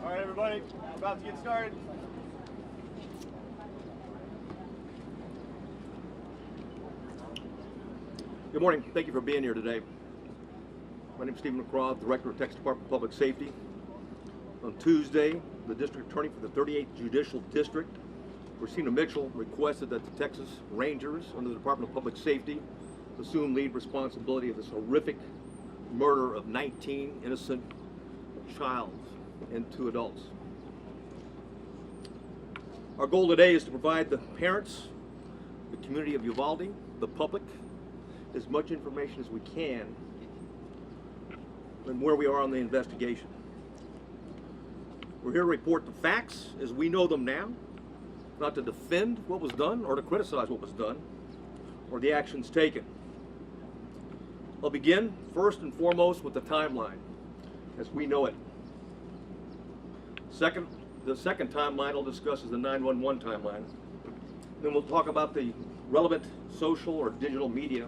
All right, everybody, we're about to get started. Good morning. Thank you for being here today. My name is Stephen McCraw, Director of Texas Department of Public Safety. On Tuesday, the District Attorney for the 38th Judicial District, Christina Mitchell, requested that the Texas Rangers under the Department of Public Safety assume lead responsibility of this horrific murder of 19 innocent child and 2 adults. Our goal today is to provide the parents, the community of Uvalde, the public, as much information as we can on where we are on the investigation. We're here to report the facts as we know them now, not to defend what was done or to criticize what was done or the actions taken. I'll begin first and foremost with the timeline as we know it. The second timeline I'll discuss is the 911 timeline. Then we'll talk about the relevant social or digital media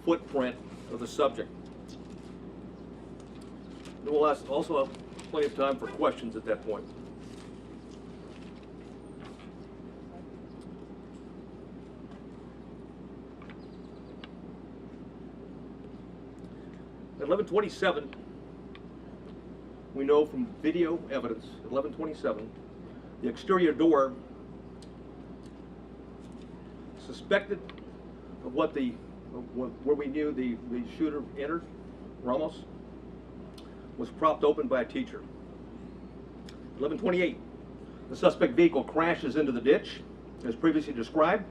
footprint of the subject. Then we'll also have plenty of time for questions at that point. At 11:27, we know from video evidence, at 11:27, the exterior door suspected of where we knew the shooter entered, Ramos, was propped open by a teacher. 11:28, the suspect vehicle crashes into the ditch, as previously described.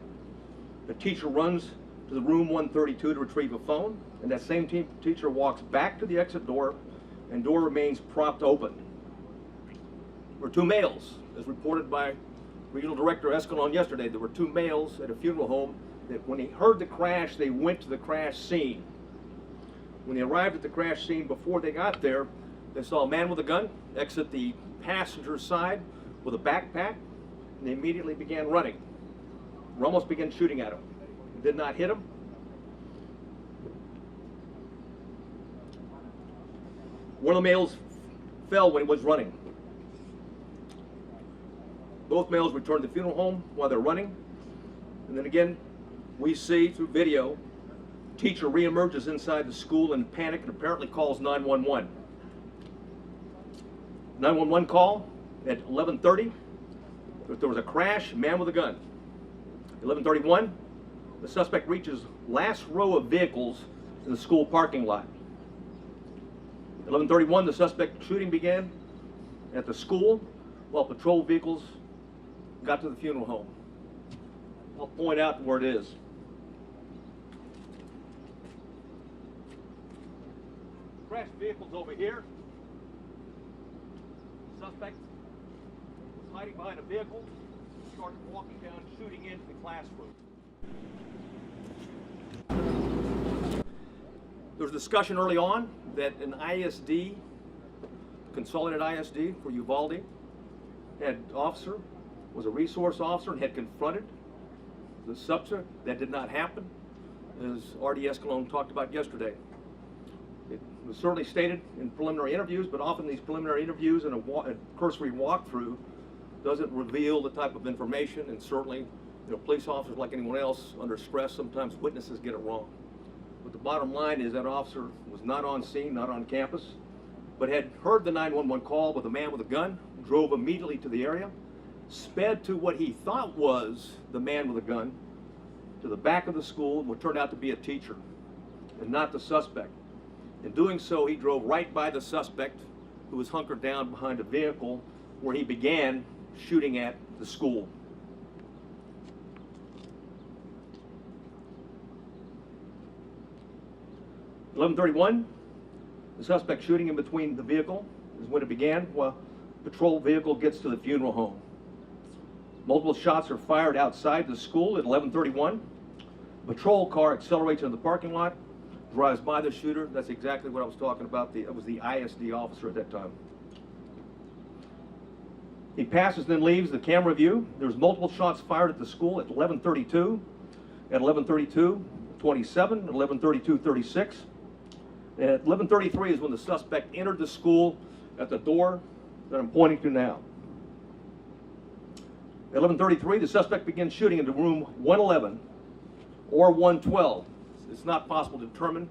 The teacher runs to the room 132 to retrieve a phone, and that same teacher walks back to the exit door, and door remains propped open. There were 2 males, as reported by Regional Director Escalon yesterday. There were 2 males at a funeral home that when they heard the crash, they went to the crash scene. When they arrived at the crash scene, before they got there, they saw a man with a gun exit the passenger side with a backpack, and they immediately began running. Ramos began shooting at him. He did not hit him. One of the males fell when he was running. Both males returned to the funeral home while they're running. And then again, we see through video, teacher reemerges inside the school in panic and apparently calls 911. 911 call at 11:30, that there was a crash, man with a gun. 11:31, the suspect reaches last row of vehicles in the school parking lot. 11:31, the suspect shooting began at the school while patrol vehicles got to the funeral home. I'll point out where it is. Crashed vehicles over here. Suspect was hiding behind a vehicle, started walking down, shooting into the classroom. There was discussion early on that an ISD, consolidated ISD for Uvalde, had officer, was a resource officer and had confronted the subject. That did not happen, as R.D. Escalon talked about yesterday. It was certainly stated in preliminary interviews, but often these preliminary interviews and a cursory walkthrough doesn't reveal the type of information, and certainly, police officers, like anyone else, under stress, sometimes witnesses get it wrong. But the bottom line is that officer was not on scene, not on campus, but had heard the 911 call with a man with a gun, drove immediately to the area, sped to what he thought was the man with a gun, to the back of the school, what turned out to be a teacher, and not the suspect. In doing so, he drove right by the suspect, who was hunkered down behind a vehicle, where he began shooting at the school. At 11:31, the suspect shooting in between the vehicle is when it began, while a patrol vehicle gets to the funeral home. Multiple shots are fired outside the school at 11:31. A patrol car accelerates into the parking lot, drives by the shooter. That's exactly what I was talking about. It was the ISD officer at that time. He passes, then leaves the camera view. There's multiple shots fired at the school at 11:32, at 11:32:27, at 11:32:36. And at 11:33 is when the suspect entered the school at the door that I'm pointing to now. At 11:33, the suspect begins shooting into room 111 or 112. It's not possible to determine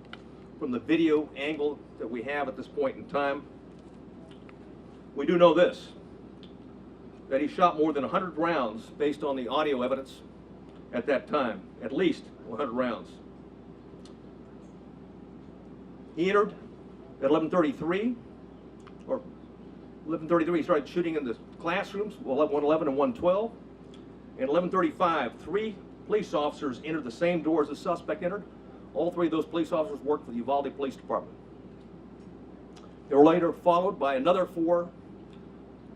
from the video angle that we have at this point in time. We do know this, that he shot more than 100 rounds based on the audio evidence at that time, at least 100 rounds. He entered at 11:33, or 11:33, he started shooting in the classrooms, 111 and 112. And 11:35, 3 police officers entered the same door as the suspect entered. All 3 of those police officers worked for the Uvalde Police Department. They were later followed by another 4,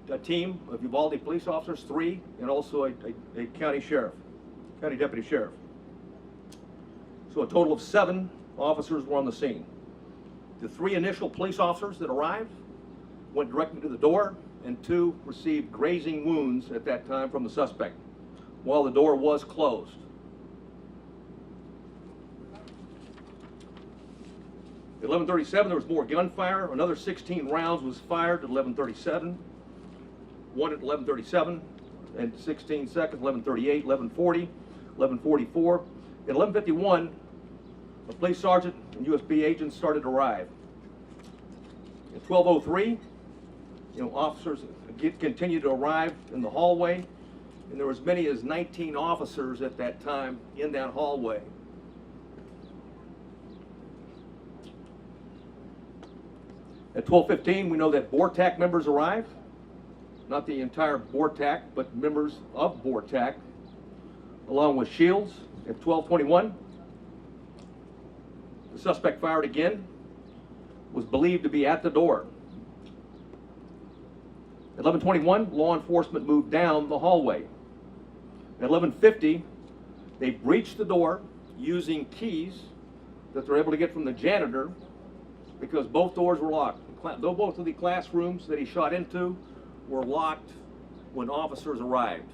a team of Uvalde police officers, 3, and also a county deputy sheriff. So a total of 7 officers were on the scene. The 3 initial police officers that arrived went directly to the door, and 2 received grazing wounds at that time from the suspect, while the door was closed. At 11:37, there was more gunfire. Another 16 rounds was fired at 11:37. 1 at 11:37 and 16 seconds, 11:38, 11:40, 11:44. At 11:51, a police sergeant and USB agents started to arrive. At 12:03, officers continued to arrive in the hallway, and there were as many as 19 officers at that time in that hallway. At 12:15, we know that BORTAC members arrived. Not the entire BORTAC, but members of BORTAC, along with Shields. At 12:21, the suspect fired again, was believed to be at the door. At 11:21, law enforcement moved down the hallway. At 11:50, they breached the door using keys that they're able to get from the janitor, because both doors were locked. Though both of the classrooms that he shot into were locked when officers arrived.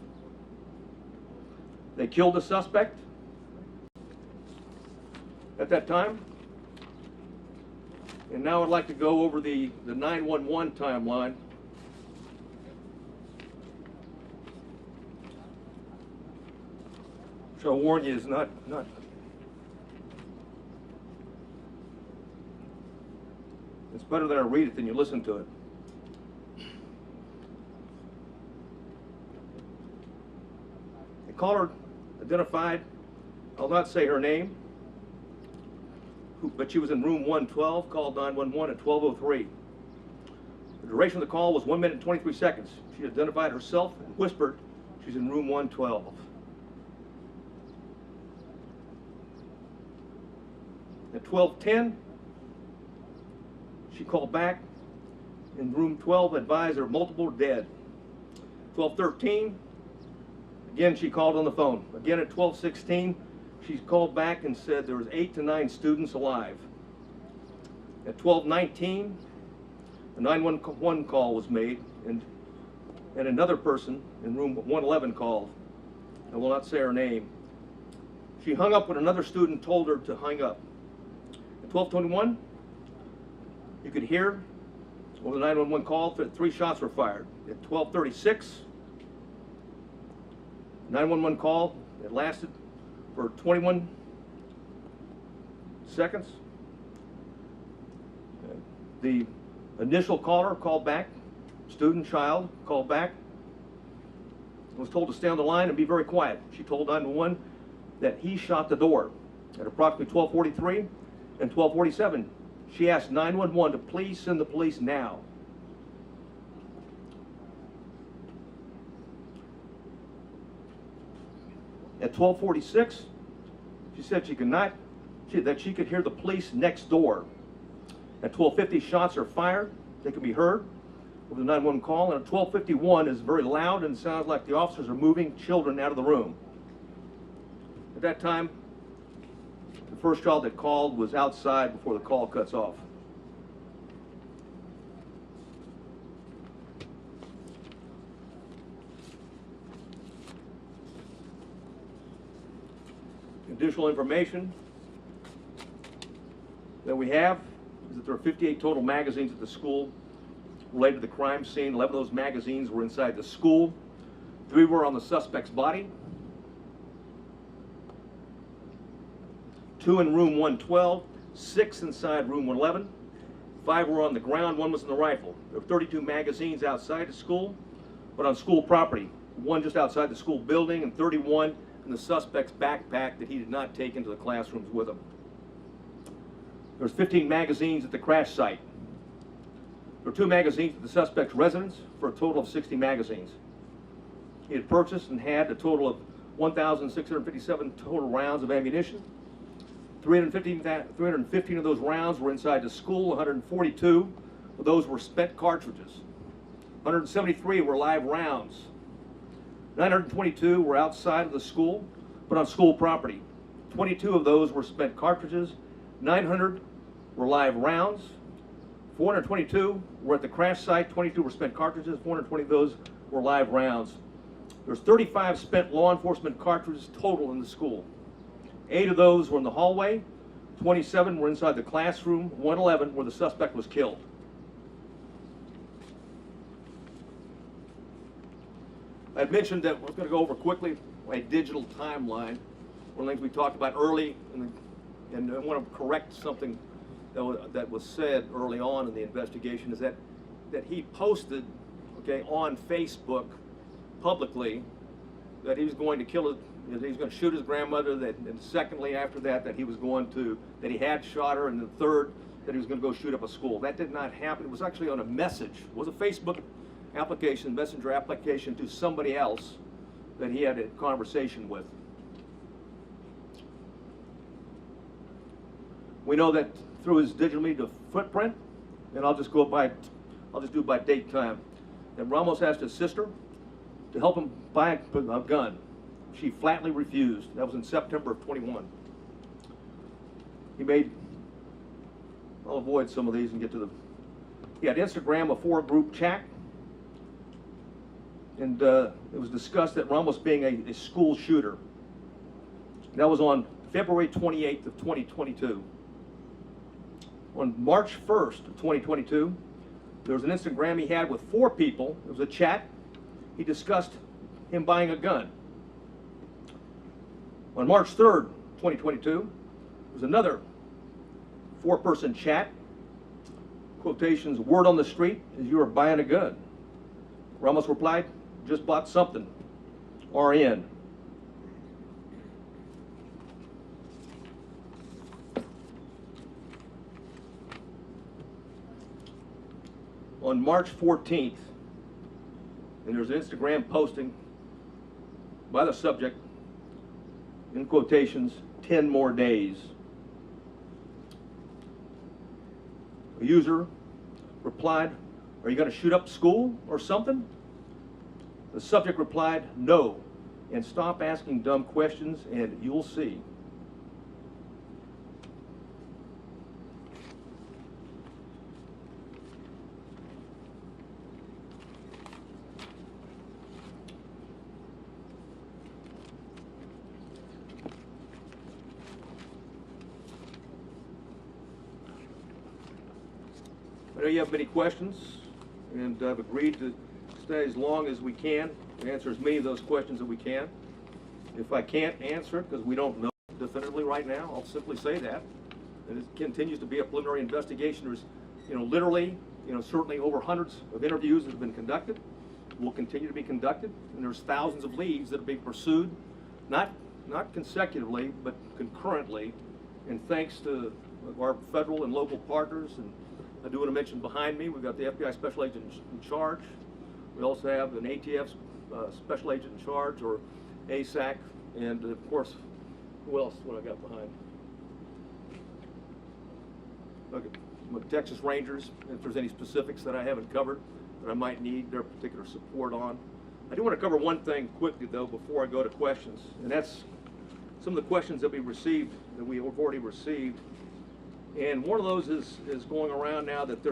They killed the suspect at that time. And now I'd like to go over the 911 timeline. Which I'll warn you is not it's better that I read it than you listen to it. The caller identified, I'll not say her name, but she was in room 112, called 911 at 12:03. The duration of the call was 1 minute and 23 seconds. She identified herself and whispered she's in room 112. At 12:10, she called back in room 12, advised there multiple dead. 12:13, again she called on the phone. Again at 12:16, she called back and said there was 8 to 9 students alive. At 12:19, a 911 call was made, and another person in room 111 called. I will not say her name. She hung up when another student told her to hang up. At 12:21, You could hear over the 911 call that 3 shots were fired. At 12:36, 911 call that lasted for 21 seconds. The initial caller called back, student, child, called back, was told to stay on the line and be very quiet. She told 911 that he shot the door. At approximately 12:43 and 12:47, she asked 911 to please send the police now. At 12:46, she said that she could hear the police next door. At 12:50, shots are fired. They can be heard over the 911 call. And at 12:51 is very loud and sounds like the officers are moving children out of the room. At that time, the first child that called was outside before the call cuts off. Additional information that we have is that there are 58 total magazines at the school related to the crime scene. 11 of those magazines were inside the school. 3 were on the suspect's body. 2 in room 112, 6 inside room 111. 5 were on the ground, 1 was in the rifle. There were 32 magazines outside the school, but on school property. 1 just outside the school building and 31 in the suspect's backpack that he did not take into the classrooms with him. There was 15 magazines at the crash site. There were 2 magazines at the suspect's residence for a total of 60 magazines. He had purchased and had a total of 1,657 total rounds of ammunition. 315 of those rounds were inside the school. 142 of those were spent cartridges. 173 were live rounds. 922 were outside of the school, but on school property. 22 of those were spent cartridges. 900 were live rounds. 422 were at the crash site. 22 were spent cartridges. 420 of those were live rounds. There's 35 spent law enforcement cartridges total in the school. 8 of those were in the hallway. 27 were inside the classroom. 111 where the suspect was killed. I had mentioned that we're going to go over quickly a digital timeline. One of the things we talked about early, and I want to correct something that was said early on in the investigation, is that he posted, on Facebook publicly that he was going to kill that he was going to shoot his grandmother. And secondly, after that he was going to, that he had shot her, and the third, that he was going to go shoot up a school. That did not happen. It was actually on a message. It was a Facebook application, messenger application to somebody else that he had a conversation with. We know that through his digital media footprint, and I'll just do it by date time, that Ramos asked his sister to help him buy a gun. She flatly refused. That was in September of 21. I'll avoid some of these and get to he had Instagram, a 4-group chat, and it was discussed that Ramos being a school shooter. That was on February 28th of 2022. On March 1st of 2022, there was an Instagram he had with 4 people. It was a chat. He discussed him buying a gun. On March 3rd, 2022, there was another 4-person chat. Quotations, word on the street is you are buying a gun. Ramos replied, just bought something. RN. On March 14th, and there's an Instagram posting by the subject, in quotations, 10 more days. A user replied, are you going to shoot up school or something? The subject replied, no, and stop asking dumb questions and you'll see. I know you have many questions, and I've agreed to stay as long as we can, and answer as many of those questions as we can. If I can't answer it, because we don't know definitively right now, I'll simply say that. And it continues to be a preliminary investigation. There's, literally, certainly over hundreds of interviews that have been conducted, will continue to be conducted, and there's thousands of leads that are being pursued, not consecutively, but concurrently, and thanks to our federal and local partners. And I do want to mention behind me, we've got the FBI Special Agent in charge. We also have an ATF Special Agent in charge, or ASAC, and of course, who else? What I got behind? Okay, Texas Rangers. If there's any specifics that I haven't covered that I might need their particular support on. I do want to cover one thing quickly though before I go to questions, and that's some of the questions that we have already received. And one of those is going around now that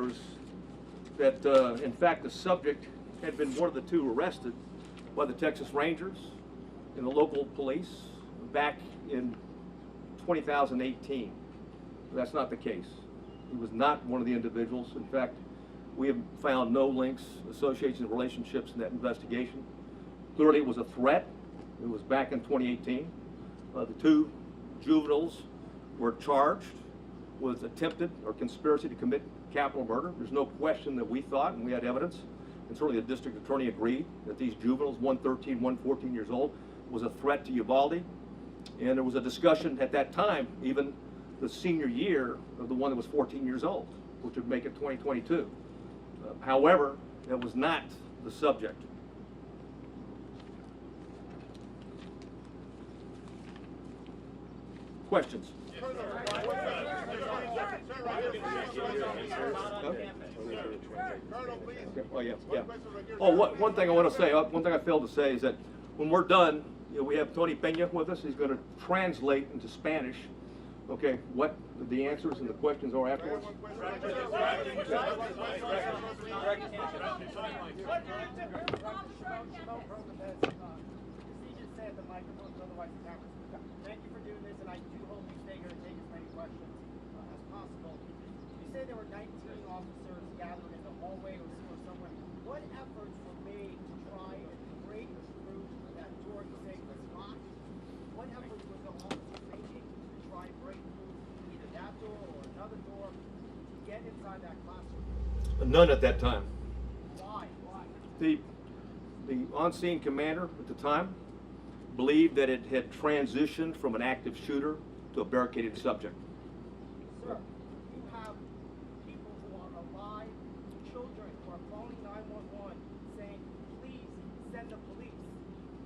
in fact the subject had been one of the two arrested by the Texas Rangers and the local police back in 2018. That's not the case. He was not one of the individuals. In fact, we have found no links, associations, relationships in that investigation. Clearly it was a threat. It was back in 2018. The two juveniles were charged with attempted or conspiracy to commit capital murder. There's no question that we thought, and we had evidence, and certainly the district attorney agreed, that these juveniles, one 13, one 14 years old, was a threat to Uvalde. And there was a discussion at that time, even the senior year of the one that was 14 years old, which would make it 2022. However, that was not the subject. Questions? Oh yeah. Oh, one thing I want to say, one thing I failed to say is that when we're done, we have Tony Pena with us. He's going to translate into Spanish, okay, what the answers and the questions are afterwards. Thank you for doing this, and I do hope you stay here and take as many questions as possible. You say there were 19 officers gathered in the hallway or somewhere. What efforts were made to try and break through that door? You say it was locked. What efforts were the officers making to try and break through either that door or another door to get inside that classroom? None at that time. Why? The on-scene commander at the time believed that it had transitioned from an active shooter to a barricaded subject. Sir, you have people who are alive, children who are calling 911 saying, please send the police.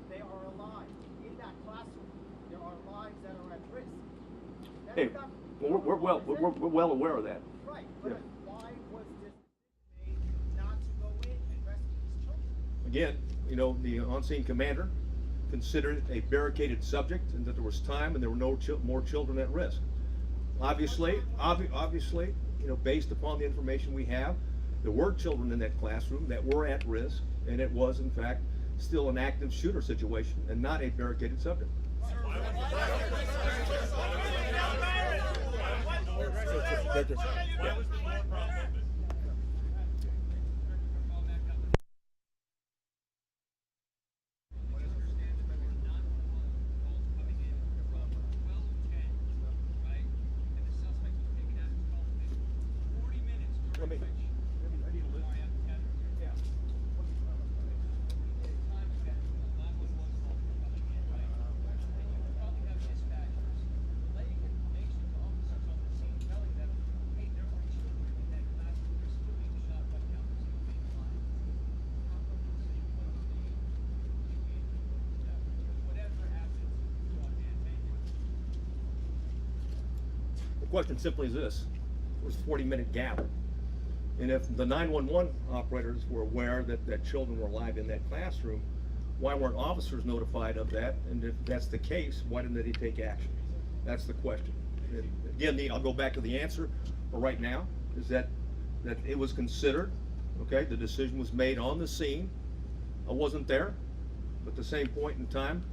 They are alive. In that classroom, there are lives that are at risk. Hey, we're well aware of that. Right, but yeah. Why was this made not to go in and rescue these children? Again, the on-scene commander considered it a barricaded subject, and that there was time and there were no more children at risk. Obviously, based upon the information we have, there were children in that classroom that were at risk, and it was in fact still an active shooter situation and not a barricaded subject. The question simply is this: it was a 40-minute gap, and if the 911 operators were aware that children were alive in that classroom, why weren't officers notified of that? And if that's the case, why didn't they take action? That's the question. And again, I'll go back to the answer for right now, is that it was considered, okay, the decision was made on the scene. I wasn't there, but at the same point in time,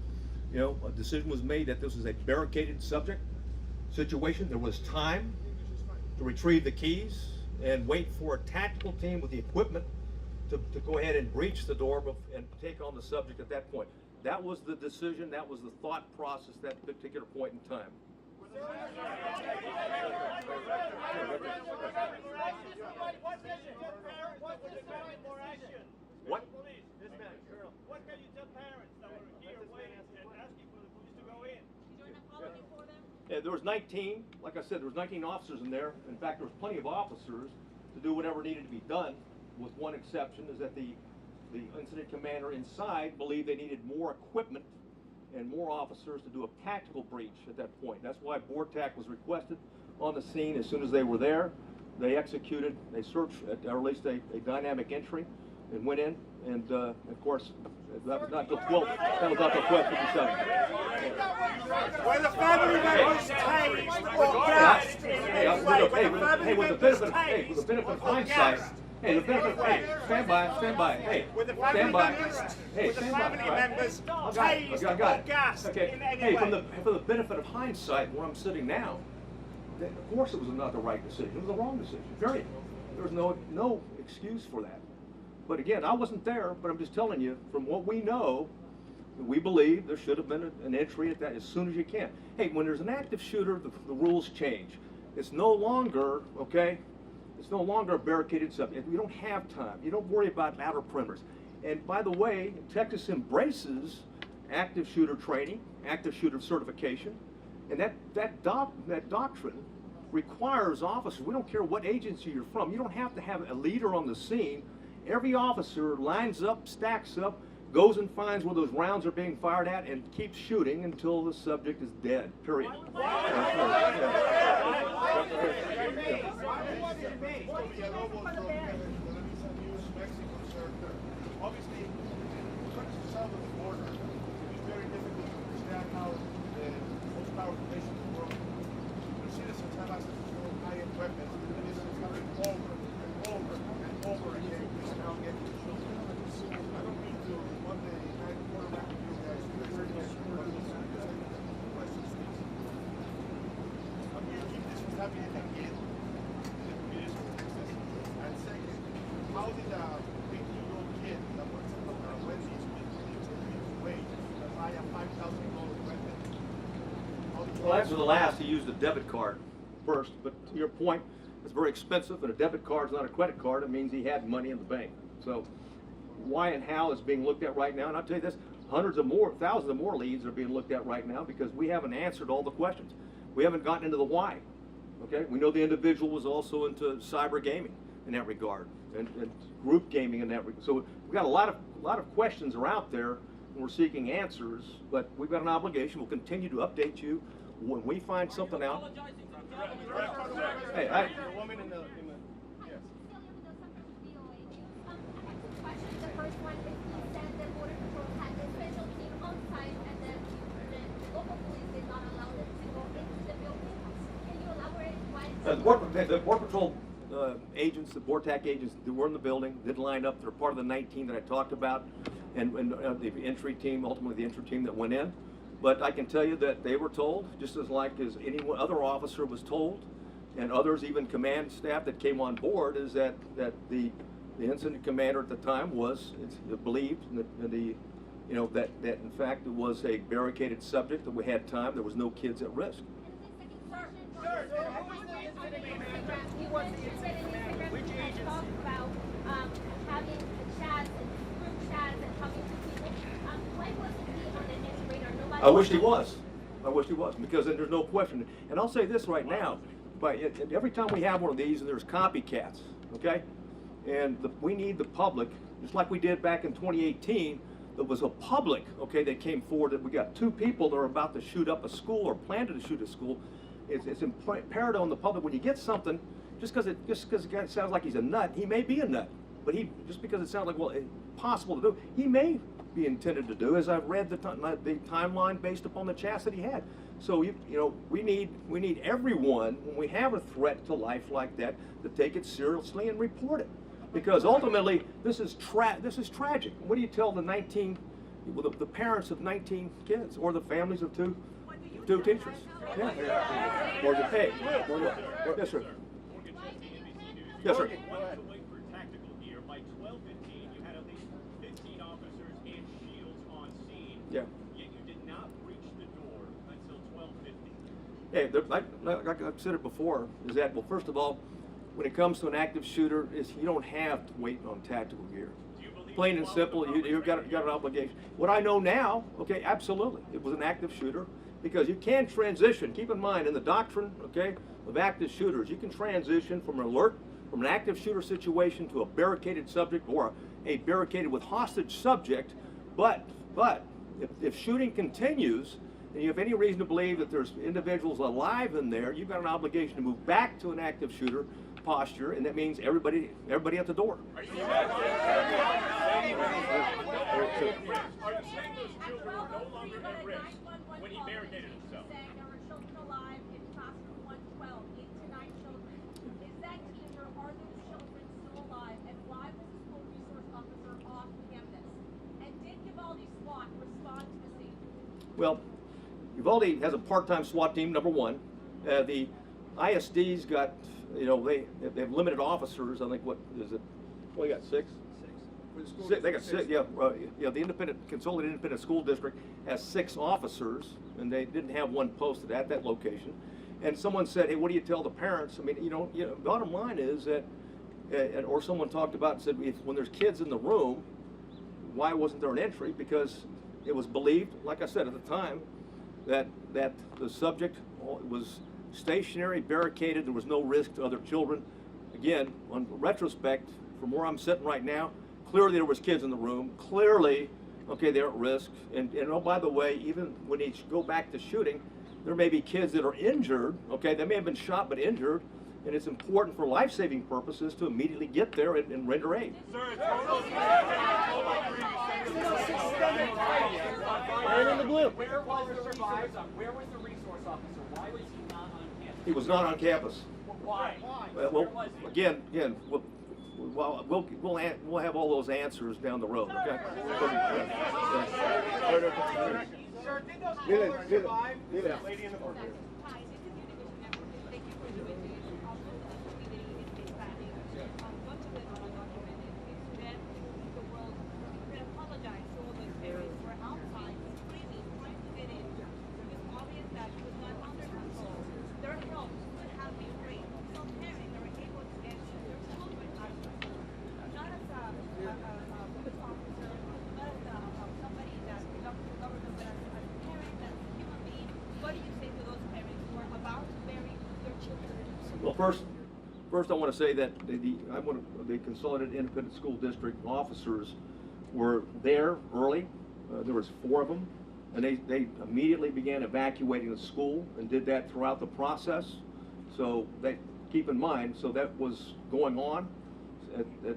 a decision was made that this was a barricaded subject situation. There was time to retrieve the keys and wait for a tactical team with the equipment to go ahead and breach the door and take on the subject at that point. That was the decision, that was the thought process at that particular point in time. What? What can you tell parents that were here waiting and asking for the police to go in? Yeah, there was 19, like I said, there was 19 officers in there. In fact, there was plenty of officers to do whatever needed to be done, with one exception, is that the incident commander inside believed they needed more equipment and more officers to do a tactical breach at that point. That's why BORTAC was requested on the scene. As soon as they were there, they executed, they searched, or at least a dynamic entry, and went in, and of course, that was not till 12, that was not till 12:57. Were the family members tased or gassed? Hey, with the benefit of hindsight, hey, the benefit, hey, stand by, hey, Were the stand family by, members, hey, were the stand by, family right. members I got tased it, I got or it. gassed Okay, in any hey, way? for the benefit of hindsight, where I'm sitting now, of course it was not the right decision, it was the wrong decision, period. There was no excuse for that. But again, I wasn't there, but I'm just telling you, from what we know, we believe there should have been an entry at that as soon as you can. Hey, when there's an active shooter, the rules change. It's no longer, okay, it's no longer a barricaded subject. We don't have time. You don't worry about outer perimeters. And by the way, Texas embraces active shooter training, active shooter certification, and that doctrine requires officers, we don't care what agency you're from, you don't have to have a leader on the scene. Every officer lines up, stacks up, goes and finds where those rounds are being fired at, and keeps shooting until the subject is dead, period. Obviously, countries south of the border, it's very difficult to understand how the most powerful nation in the world, the citizens have access to high-end weapons, and this is happening over and over and over again. This now getting children. I don't mean to one day try to quarterback with you guys. You're very nice people, but listen, questions, please. I mean, if this was happening again in the communities of Texas, and second, how did a 18-year-old kid that works at Wendy's wage to buy a $5,000 weapon? Well, after the last, he used a debit card first, but to your point, it's very expensive, and a debit card is not a credit card. It means he had money in the bank. So why and how is being looked at right now, and I'll tell you this, thousands of more leads are being looked at right now because we haven't answered all the questions. We haven't gotten into the why, okay? We know the individual was also into cyber gaming in that regard, and group gaming in that regard. So we've got a lot of questions are out there, and we're seeking answers, but we've got an obligation. We'll continue to update you when we find something out. Hey, The woman in the yes. The first one is he said that Border Patrol had a special team on site and that the local police did not allow them to go into the building. Can you elaborate why? The Border Patrol agents, the BORTAC agents that were in the building, did line up. They're part of the 19 that I talked about, and the entry team, ultimately the entry team that went in. But I can tell you that they were told, just as any other officer was told, and others, even command staff that came on board, is that the incident commander at the time believed that in fact it was a barricaded subject, that we had time, there was no kids at risk. He was the incident commander. Which agency? Talked about having chats and group chats and talking to people. Why wasn't he on the next radar? Nobody. I wished he was. I wish he was, because then there's no question. And I'll say this right now, but every time we have one of these, and there's copycats, okay? And we need the public, just like we did back in 2018, there was a public, okay, that came forward that we got 2 people that are about to shoot up a school or planned to shoot a school. It's imperative on the public, when you get something, just because the guy sounds like he's a nut, he may be a nut. But just because it sounds like, well, it's possible to do, he may be intended to do, as I've read the timeline based upon the chats that he had. So we need everyone, when we have a threat to life like that, to take it seriously and report it, because ultimately this is tragic. What do you tell the parents of 19 kids, or the families of two teachers? Yeah. Hey, yes, sir. Yes, sir. Wanted to wait for tactical gear. By 12:15, you had at least 15 officers and shields on scene. Yeah. Yet you did not reach the door until 12:50. Hey, like I've said it before, is that, well, first of all, when it comes to an active shooter, is you don't have to wait on tactical gear. Do you believe Plain you and followed simple, the you've got an obligation. What I know now, okay, absolutely, it was an active shooter, because you can transition. Keep in mind, in the doctrine, okay, of active shooters, you can transition from an alert, from an active shooter situation to a barricaded subject or a barricaded with hostage subject. But if shooting continues, and you have any reason to believe that there's individuals alive in there, you've got an obligation to move back to an active shooter posture, and that means everybody at the door. Are you saying those children were no longer at risk when he barricaded himself? Saying there were children alive in classroom 112, 8 to 9 children. Is that clear? Are those children still alive? And why was the school resource officer off campus? And did Uvalde SWAT respond to the scene? Well, Uvalde has a part-time SWAT team, number one. The ISD's got, you know, they have limited officers. I think, what is it? Well, you got six? Six. They got six, yeah. The Consolidated Independent School District has 6 officers, and they didn't have one posted at that location. And someone said, hey, what do you tell the parents? I mean, you know, bottom line is that, or someone talked about and said, when there's kids in the room, why wasn't there an entry? Because it was believed, like I said at the time, that the subject was stationary, barricaded, there was no risk to other children. Again, on retrospect, from where I'm sitting right now, clearly there was kids in the room, clearly, okay, they're at risk. And oh, by the way, even when you go back to shooting, there may be kids that are injured, okay, they may have been shot but injured, and it's important for life-saving purposes to immediately get there and render aid. Sir, Man in the blue. Where was the resource officer? Why was he not on campus? He was not on campus. Why? Well, again, we'll have all those answers down the road, okay? Sir, did those callers survive? Lady in the front. Hi, this is Univision Network. Thank you for doing this. Also, the community is expanding. One of them on documented is that the world can apologize to all those parents who were outside screaming, trying to get in. It was obvious that it was not under control. Their help could have been great. Some parents are able to get their children out of school. Not as a police officer, not as somebody that belongs to the government, but as a parent, as a human being. What do you say to those parents who are about to bury their children? Well, first I want to say that the Consolidated Independent School District officers were there early. There was 4 of them, and they immediately began evacuating the school and did that throughout the process. So keep in mind, so that was going on.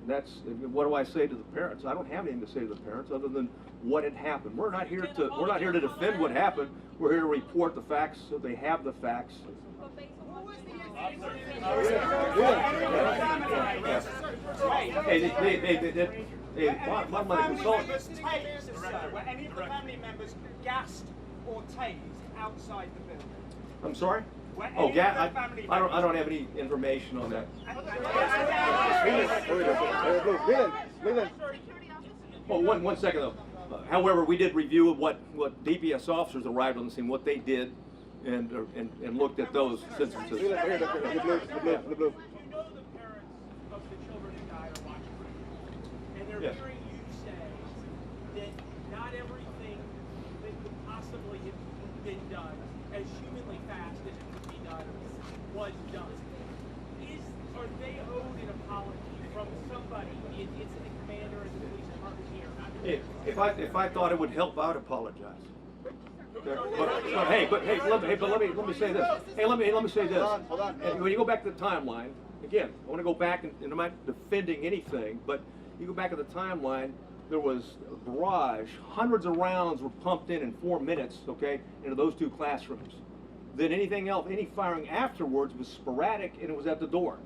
That's, what do I say to the parents? I don't have anything to say to the parents other than what had happened. We're not here to defend what happened. We're here to report the facts so they have the facts. But based on what you know, Were any of the family members gassed or tased outside the building? I'm sorry? Were Oh, any of the family I don't have any information on that. Oh, one second though. However, we did review what DPS officers arrived on the scene, what they did, and looked at those instances. You know the parents of the children who died are watching, and they're Yes. hearing you say that not everything that could possibly have been done as humanly fast as it could be done was done. Are they owed an apology from somebody, incident commander and the police department here? If I thought it would help, I'd apologize. But let me say this. Hey, let me say this. Hold on. And when you go back to the timeline, again, I want to go back and I'm not defending anything, but you go back to the timeline, there was a barrage, hundreds of rounds were pumped in 4 minutes, okay, into those 2 classrooms. Then anything else, any firing afterwards was sporadic and it was at the door.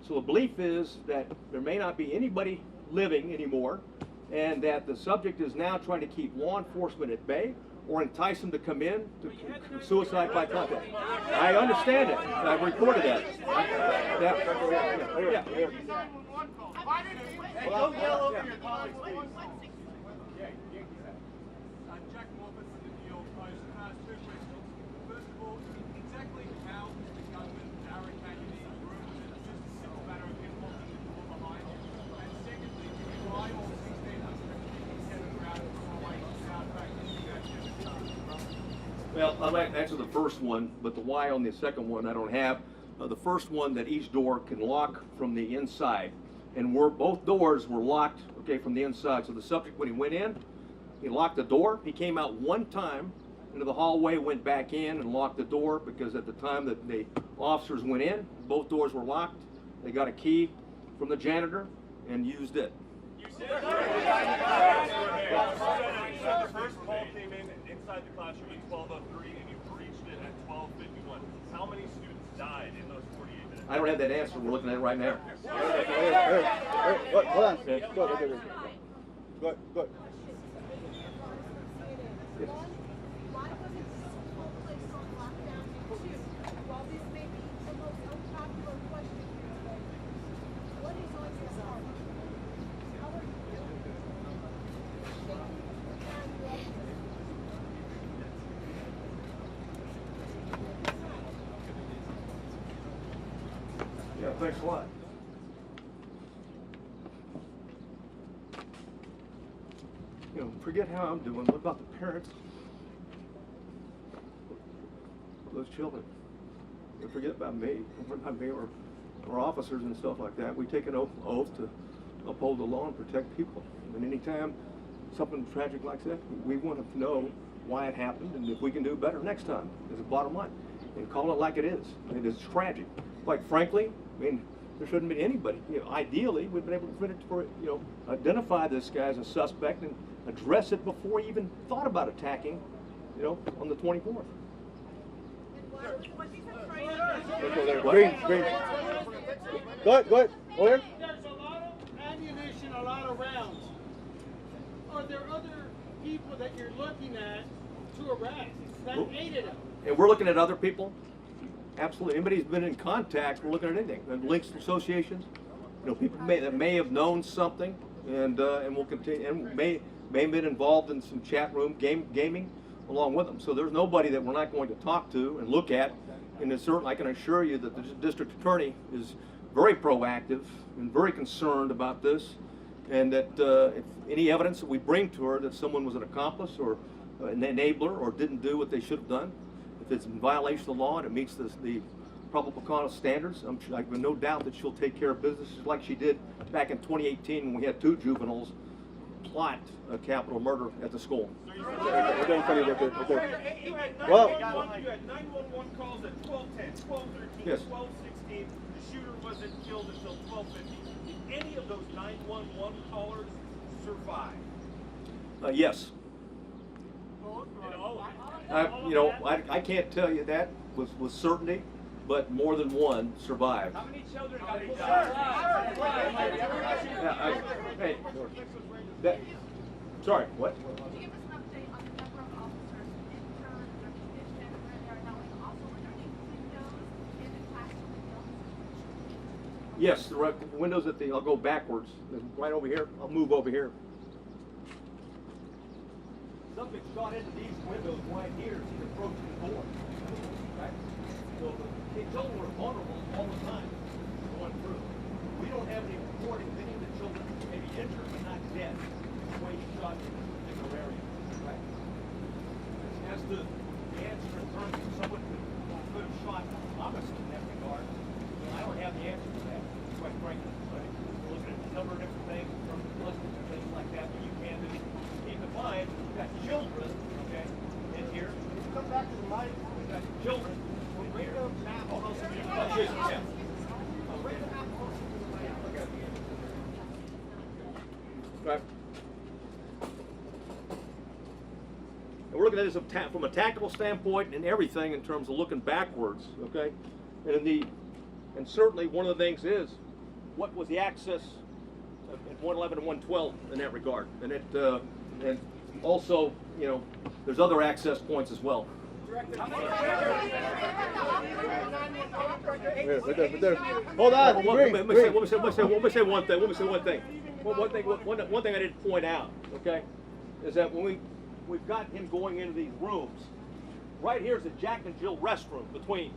So the belief is that there may not be anybody living anymore, and that the subject is now trying to keep law enforcement at bay, or entice them to come in to suicide by contact. I understand it. I reported that. Yeah. Don't yell over your colleagues, please. Jack Morford from the New York Post. Two questions. First of all, exactly how is the government barricading these rooms? Is it just a simple matter of him locking the door behind him? And secondly, why all 1,657 rounds from away out back into that Jefferson? Well, I might answer the first one, but the why on the second one I don't have. The first one, that each door can lock from the inside, and both doors were locked, okay, from the inside. So the subject, when he went in, he locked the door. He came out one time into the hallway, went back in and locked the door, because at the time that the officers went in, both doors were locked. They got a key from the janitor and used it. You said the first call came in inside the classroom at 12:03 and you breached it at 12:51. How many students died in those 48 minutes? I don't have that answer. We're looking at it right now. Hold on. Good. Why wasn't this whole place on lockdown? And two, while this may be the most unpopular question here today, what is on your heart? How are you feeling? Thank you for carrying the evidence. Yeah, thanks a lot. You know, forget how I'm doing. What about the parents of those children? Don't forget about me. What about me or officers and stuff like that? We take an oath to uphold the law and protect people. And anytime something tragic like that, we want to know why it happened and if we can do better next time, is the bottom line. And call it like it is. It is tragic. Quite frankly, I mean, there shouldn't be anybody. You know, ideally, we've been able to identify this guy as a suspect and address it before he even thought about attacking, on the 24th. Green. Go ahead. Over here. There's a lot of ammunition, a lot of rounds. Are there other people that you're looking at to arrest that aided them? And we're looking at other people. Absolutely. Anybody who's been in contact, we're looking at anything. And links to associations, people that may have known something, and will continue, and may have been involved in some chat room gaming along with them. So there's nobody that we're not going to talk to and look at. And it's certain, I can assure you that the district attorney is very proactive and very concerned about this, and that if any evidence that we bring to her that someone was an accomplice or an enabler or didn't do what they should have done, if it's in violation of the law and it meets the probable cause standards, I have no doubt that she'll take care of business just like she did back in 2018 when we had 2 juveniles plot a capital murder at the school. You had 911 calls at 12:10, 12:13, Yes. 12:16. The shooter wasn't killed until 12:50. Did any of those 911 callers survive? Yes. I can't tell you that with certainty, but more than one survived. How many children got Sorry, what? Could you give us an update on the number of officers interned or conditioned where they are now also underneath windows in the classroom buildings? Yes, the windows I'll go backwards. Right over here. I'll move over here. Something shot into these windows right here as he's approaching the door. Right? So the children were vulnerable all the time going through. We don't have any reporting of any of the children maybe injured but not dead. The way he shot in this particular area. Right? As to the answer in terms of someone who could have shot Thomas in that regard, I don't have the answer to that, quite frankly. Right? We're looking at a number of different things, from ballistics and things like that you can do. Keep in mind, we've got children, okay, in here. Come back to the light. We've got children in here. Right. And we're looking at this from a tactical standpoint and everything in terms of looking backwards, okay? And certainly one of the things is, what was the access at 111 and 112 in that regard? And also, you know, there's other access points as well. Right there. Hold on. Let me say one thing. One thing I didn't point out, okay, is that when we've got him going into these rooms, right here's the Jack and Jill restroom between.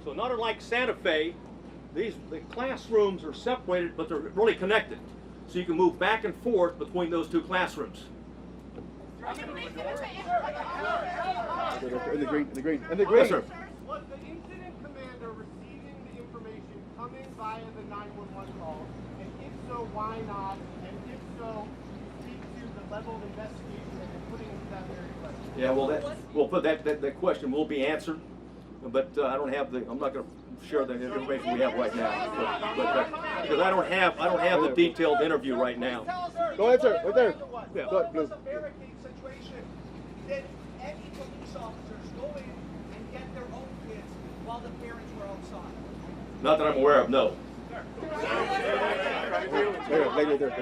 So not unlike Santa Fe, the classrooms are separated, but they're really connected. So you can move back and forth between those two classrooms. In the green. Yes, sir. Was the incident commander receiving the information coming via the 911 call? And if so, why not? And if so, speak to the level of investigation that you're putting into that very question. Yeah, that question will be answered, but I don't have I'm not going to share the information we have right now, because I don't have the detailed interview right now. Go ahead, sir. Right there. Yeah. Go ahead, If it was a barricade situation, did any police officers go in and get their own kids while the parents were outside? Not that I'm aware of, no. Right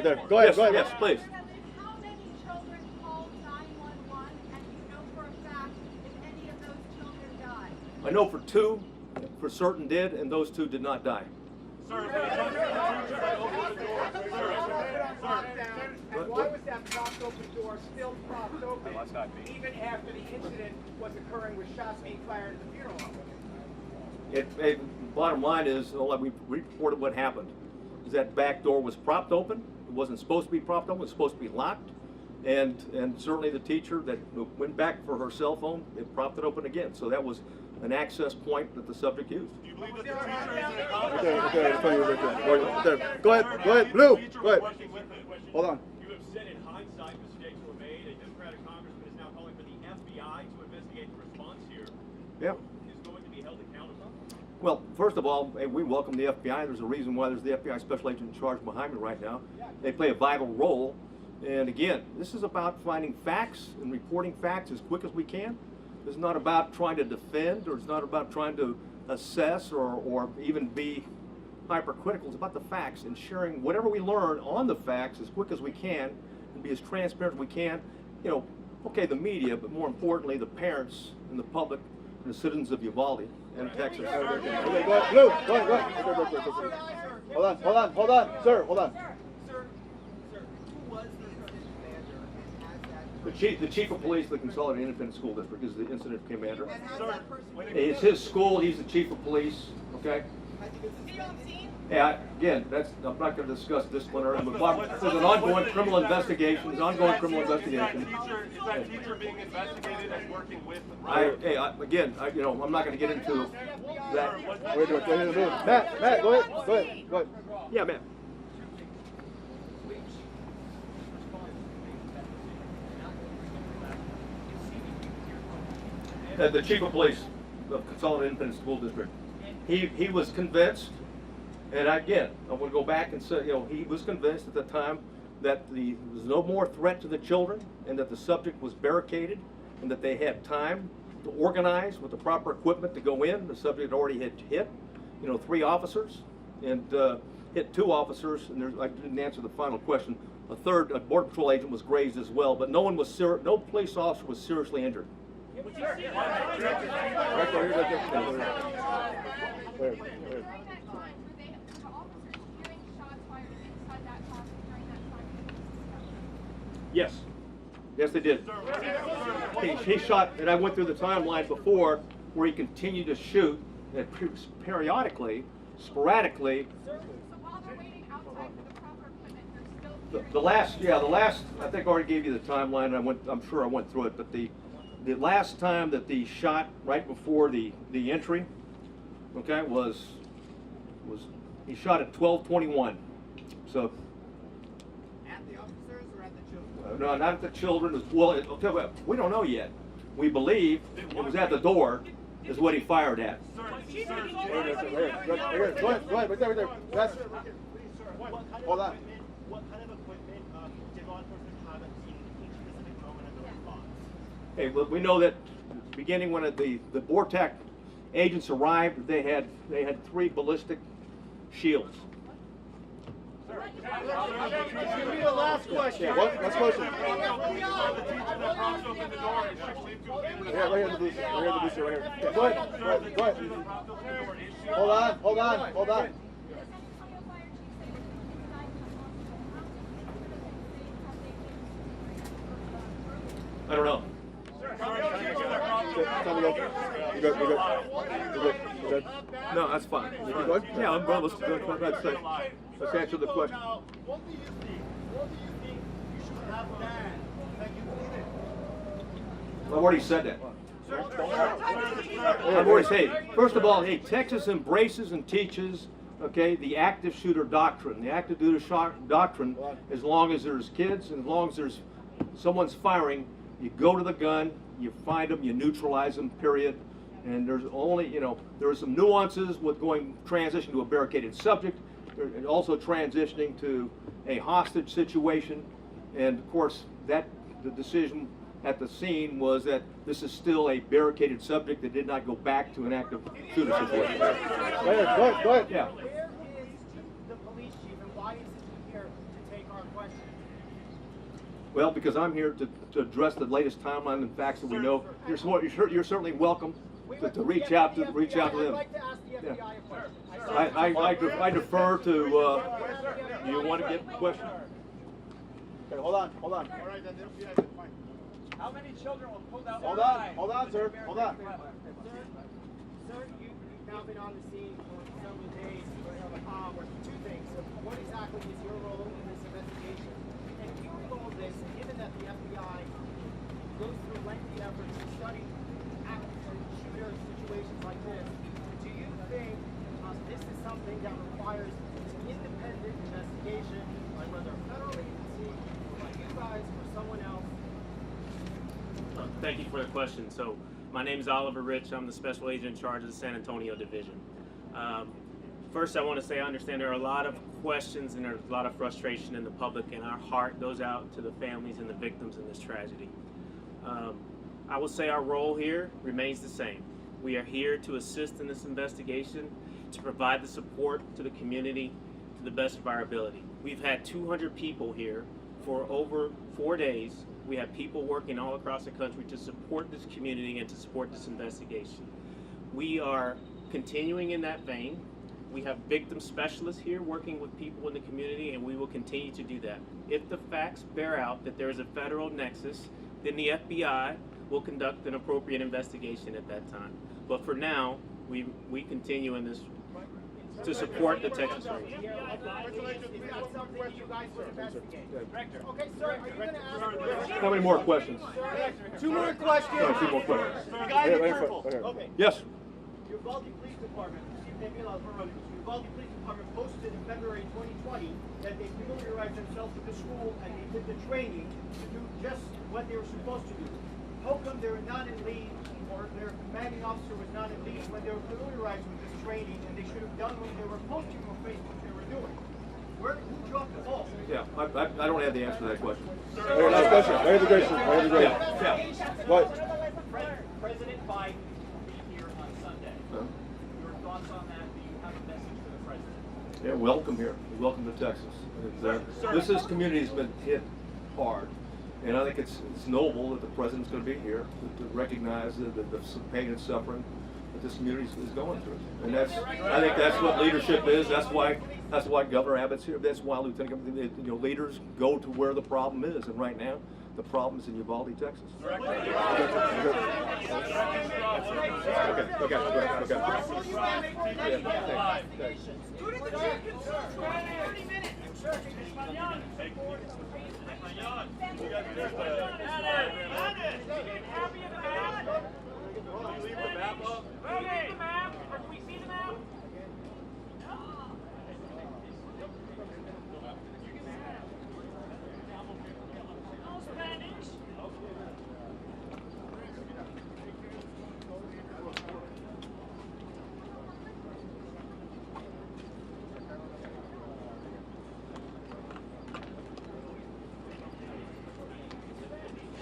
there. Go ahead. Yes, please. How many children called 911 and you know for a fact if any of those children died? I know for 2, for certain did, and those 2 did not die. And why was that propped open door still propped open even after the incident was occurring with shots being fired at the funeral home? Bottom line is, we reported what happened. Is that back door was propped open. It wasn't supposed to be propped open. It was supposed to be locked. And certainly the teacher that went back for her cell phone, it propped it open again. So that was an access point that the subject used. Do you believe that the teacher is in Right there. Go ahead. Blue. Go ahead. Hold on. You have said in hindsight mistakes were made. A Democratic congressman is now calling for the FBI to investigate the response here. Yeah. Is going to be held accountable? Well, first of all, we welcome the FBI. There's a reason why there's the FBI special agent in charge behind me right now. They play a vital role. And again, this is about finding facts and reporting facts as quick as we can. This is not about trying to defend, or it's not about trying to assess or even be hypercritical. It's about the facts and sharing whatever we learn on the facts as quick as we can and be as transparent as we can. You know, okay, the media, but more importantly, the parents and the public and the citizens of Uvalde and Texas. Go ahead. Blue. Go ahead. Hold on. Sir, hold on. Sir, who was the incident commander and has that The chief of police of the Consolidated Independent School District is the incident commander. and has that person It's his school. He's the chief of police. Okay. Yeah. Again, I'm not going to discuss disciplinary. There's an ongoing criminal investigation. There's ongoing criminal investigation. Is that teacher being investigated as working with? I'm not going to get into that. Matt, go ahead. Yeah, man. The chief of police of Consolidated Independent School District, he was convinced, and again, I want to go back and say, he was convinced at the time that there was no more threat to the children, and that the subject was barricaded, and that they had time to organize with the proper equipment to go in. The subject already had hit, 3 officers, and hit 2 officers, and I didn't answer the final question. A third, a border patrol agent, was grazed as well, but no police officer was seriously injured. During that time, were the officers hearing shots fired inside that classroom during that time? Yes. Yes, they did. He shot, and I went through the timeline before, where he continued to shoot, and periodically, sporadically. So while they're waiting outside for the proper equipment, they're still hearing The last, I think I already gave you the timeline, and I'm sure I went through it, but the last time that the shot right before the entry, okay, was he shot at 12:21. So at the officers or at the children? no, not at the children. Okay, we don't know yet. We believe it was at the door, is what he fired at. Go ahead. Right there. That's. Hold on. What kind of equipment did law enforcement have at each specific moment of the response? Hey, well, we know that beginning when the BORTAC agents arrived, they had 3 ballistic shields. What Give me the last question. Yeah, what? Last question. The teacher that propped open the door and shook leave to a Yeah, right here in the booth. Right here in the booth, right here. Yeah, go ahead. Go ahead. Go ahead. Hold on. Hold on. Hold on. I don't know. Time to go. You good? You good? You good? You good? No, that's fine. You good? Yeah, I'm going. Let's answer the question. Now, what do you think? What do you think you should have done that you didn't? I've already said that. I've already said. First of all, hey, Texas embraces and teaches, okay, the active shooter doctrine. The active shooter doctrine, as long as there's kids and as long as there's someone's firing, you go to the gun, you find them, you neutralize them, period. And there's only, there are some nuances with transition to a barricaded subject, and also transitioning to a hostage situation. And of course, the decision at the scene was that this is still a barricaded subject that did not go back to an active shooter situation. Go ahead. Go ahead. Yeah. Where is the police chief and why is he here to take our questions? Well, because I'm here to address the latest timeline and facts that we know. You're certainly welcome to reach out to them. I'd like to ask the FBI a question. I defer to. You want to get a question? Okay, hold on. All right, then the FBI is fine. How many children were pulled out? Hold on, sir. Hold on. Sir, you've now been on the scene for several days. With two things. So what exactly is your role in this investigation? And hearing all this, given that the FBI goes through lengthy efforts to study active shooter situations like this, do you think this is something that requires an independent investigation by whether a federal agency, by you guys, or someone else? Thank you for the question. So my name is Oliver Rich. I'm the special agent in charge of the San Antonio division. First, I want to say I understand there are a lot of questions and there's a lot of frustration in the public, and our heart goes out to the families and the victims in this tragedy. I will say our role here remains the same. We are here to assist in this investigation, to provide the support to the community to the best of our ability. We've had 200 people here for over 4 days. We have people working all across the country to support this community and to support this investigation. We are continuing in that vein. We have victim specialists here working with people in the community, and we will continue to do that. If the facts bear out that there is a federal nexus, then the FBI will conduct an appropriate investigation at that time. But for now, we continue in this to support the Texas Rangers. Is that something you guys would investigate? Okay, sir, are you going to ask? How many more questions? Two more questions. Sorry, 2 more questions. The guy in purple. Okay. Yes. Uvalde Police Department, Uvalde Police Department posted in February 2020 that they familiarized themselves with the school and they did the training to do just what they were supposed to do. How come they were not in lead, or their commanding officer was not in lead when they were familiarized with this training, and they should have done when they were posting on Facebook they were doing? Who dropped the ball? Yeah, I don't have the answer to that question. Hey, last question. Right here the great one. Right here the great one. Yeah. What? President Biden will be here on Sunday. Your thoughts on that? Do you have a message for the president? Yeah, welcome here. Welcome to Texas. This community has been hit hard, and I think it's noble that the president's going to be here to recognize the pain and suffering that this community is going through. And I think that's what leadership is. That's why Governor Abbott's here. That's why Lieutenant Governor, leaders go to where the problem is. And right now, the problem is in Uvalde, Texas. Okay. Who did the chief consult for 30 minutes? Hey, you guys are